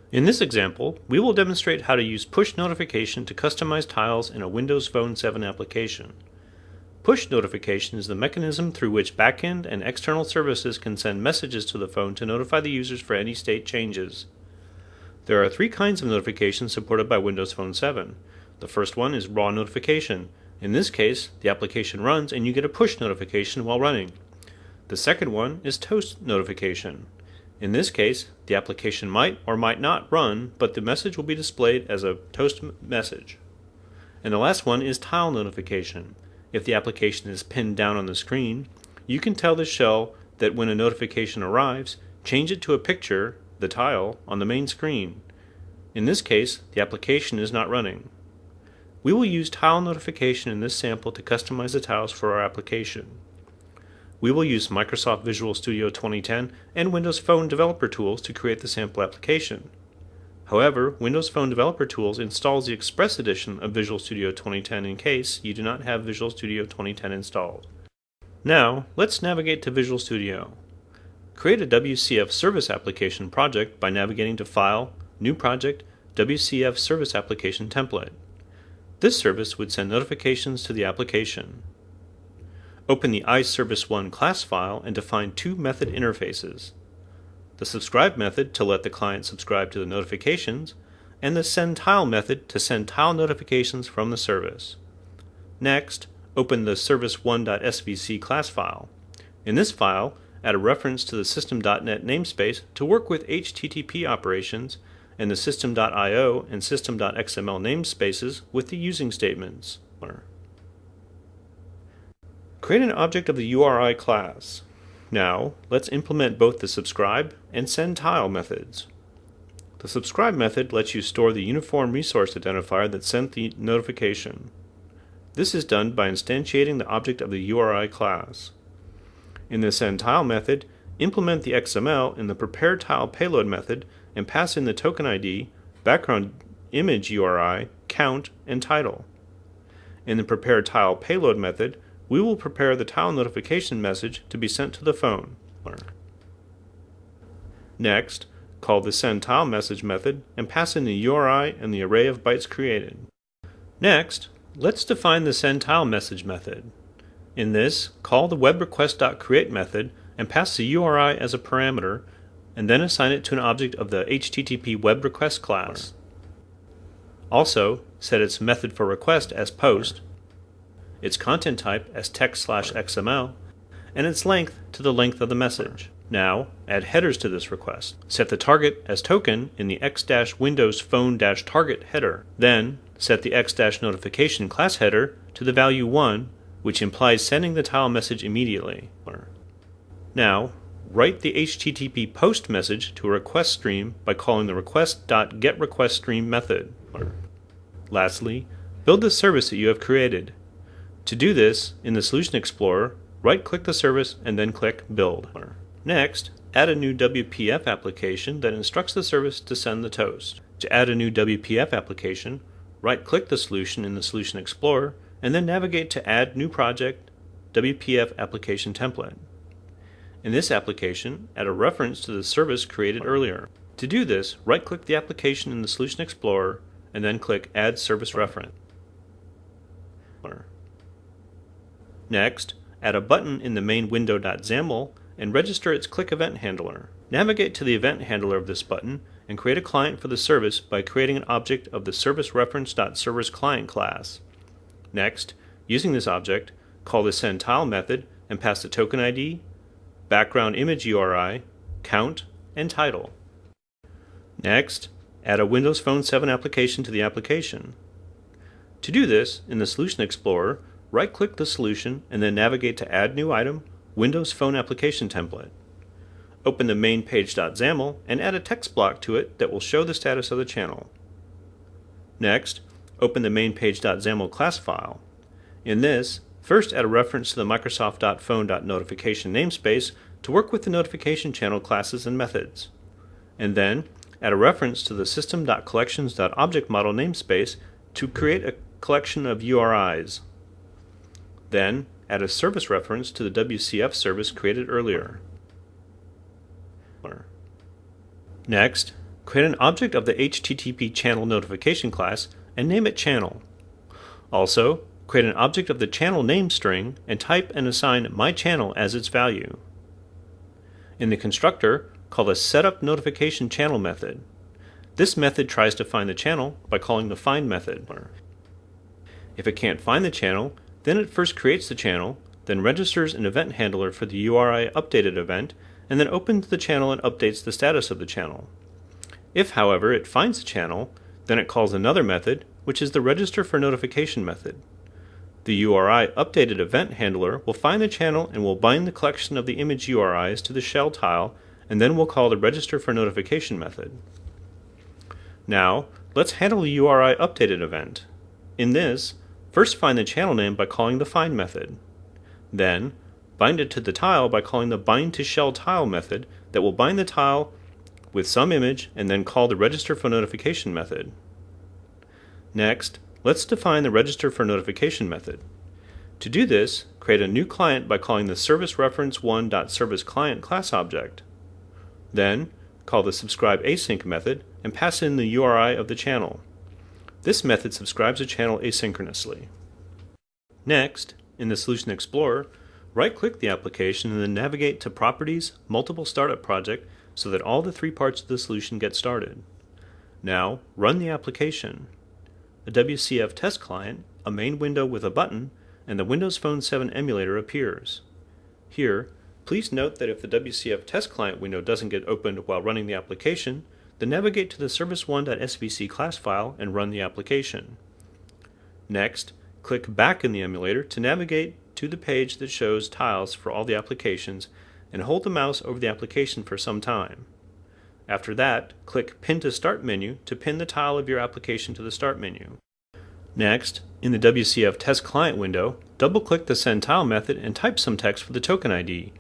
In this example, we will demonstrate how to use push notification to customize tiles in a Windows Phone 7 application. Push notification is the mechanism through which backend and external services can send messages to the phone to notify the users for any state changes. There are three kinds of notifications supported by Windows Phone 7. The first one is raw notification. In this case, the application runs and you get a push notification while running. The second one is toast notification. In this case, the application might or might not run, but the message will be displayed as a toast message. And the last one is tile notification. If the application is pinned down on the screen, you can tell the shell that when a notification arrives, change it to a picture, the tile, on the main screen. In this case, the application is not running. We will use tile notification in this sample to customize the tiles for our application. We will use Microsoft Visual Studio 2010 and Windows Phone Developer Tools to create the sample application. However, Windows Phone Developer Tools installs the Express edition of Visual Studio 2010 in case you do not have Visual Studio 2010 installed. Now, let's navigate to Visual Studio. Create a WCF Service Application project by navigating to File, New Project, WCF Service Application Template. This service would send notifications to the application. Open the iService1 class file and define two method interfaces. The subscribe method to let the client subscribe to the notifications, and the sendTile method to send tile notifications from the service. Next, open the service1.svc class file. In this file, add a reference to the system.net namespace to work with HTTP operations and the system.io and system.xml namespaces with the using statements. Create an object of the URI class. Now, let's implement both the subscribe and sendTile methods. The subscribe method lets you store the uniform resource identifier that sent the notification. This is done by instantiating the object of the URI class. In the sendTile method, implement the XML in the preparedTile payload method and pass in the token ID, background image URI, count, and title. In the preparedTile payload method, we will prepare the tile notification message to be sent to the phone. Next, call the sendTile message method and pass in the URI and the array of bytes created. Next, let's define the sendTile message method. In this, call the webRequest.create method and pass the URI as a parameter, and then assign it to an object of the HTTP web request class. Also, set its method for request as post, its content type as text/XML, and its length to the length of the message. Now, add headers to this request. Set the target as token in the x-Windows Phone-target header. Then, set the x-notification class header to the value 1, which implies sending the tile message immediately. Now, write the HTTP post message to a request stream by calling the request.getRequestStream method. Lastly, build the service that you have created. To do this, in the Solution Explorer, right-click the service and then click Build. Next, add a new WPF application that instructs the service to send the toast. To add a new WPF application, right-click the solution in the Solution Explorer and then navigate to Add New Project, WPF Application Template. In this application, add a reference to the service created earlier. To do this, right-click the application in the Solution Explorer and then click Add Service Reference. Next, add a button in the main window.xaml and register its click event handler. Navigate to the event handler of this button and create a client for the service by creating an object of the serviceReference.serversClient class. Next, using this object, call the sendTile method and pass the token ID, background image URI, count, and title. Next, add a Windows Phone 7 application to the application. To do this, in the Solution Explorer, right-click the solution and then navigate to Add New Item, Windows Phone Application Template. Open the main page.xaml and add a text block to it that will show the status of the channel. Next, open the main page.xaml class file. In this, first add a reference to the Microsoft.phone.notification namespace to work with the notification channel classes and methods. And then, add a reference to the System.collections.objectModel namespace to create a collection of URIs. Then, add a service reference to the WCF service created earlier. Next, create an object of the HTTP channel notification class and name it channel. Also, create an object of the channel name string and type and assign myChannel as its value. In the constructor, call the setUpNotificationChannel method. This method tries to find the channel by calling the find method. If it can't find the channel, then it first creates the channel, then registers an event handler for the URI updated event, and then opens the channel and updates the status of the channel. If, however, it finds the channel, then it calls another method, which is the register for notification method. The URI updated event handler will find the channel and will bind the collection of the image URIs to the shell tile, and then we'll call the register for notification method. Now, let's handle the URI updated event. In this, first find the channel name by calling the find method. Then, bind it to the tile by calling the bindToShellTile method that will bind the tile with some image and then call the register for notification method. Next, let's define the register for notification method. To do this, create a new client by calling the serviceReference1.serviceClient class object. Then, call the subscribeAsync method and pass in the URI of the channel. This method subscribes a channel asynchronously. Next, in the Solution Explorer, right-click the application and then navigate to Properties, Multiple Startup Project so that all the three parts of the solution get started. Now, run the application. A WCF test client, a main window with a button, and the Windows Phone 7 emulator appears. Here, please note that if the WCF test client window doesn't get opened while running the application, then navigate to the service1.svc class file and run the application. Next, click back in the emulator to navigate to the page that shows tiles for all the applications and hold the mouse over the application for some time. After that, click Pin to Start menu to pin the tile of your application to the Start menu. Next, in the WCF test client window, double-click the SendTile method and type some text for the token ID.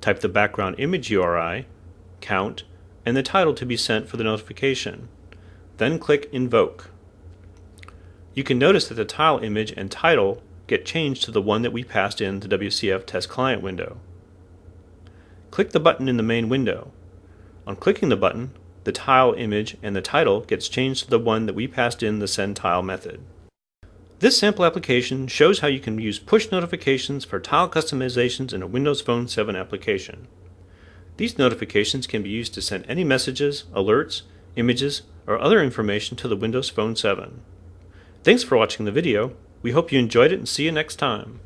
Type the background image URI, count, and the title to be sent for the notification. Then click Invoke. You can notice that the tile image and title get changed to the one that we passed in the WCF test client window. Click the button in the main window. On clicking the button, the tile image and the title gets changed to the one that we passed in the SendTile method. This sample application shows how you can use push notifications for tile customizations in a Windows Phone 7 application. These notifications can be used to send any messages, alerts, images, or other information to the Windows Phone 7. Thanks for watching the video. We hope you enjoyed it and see you next time.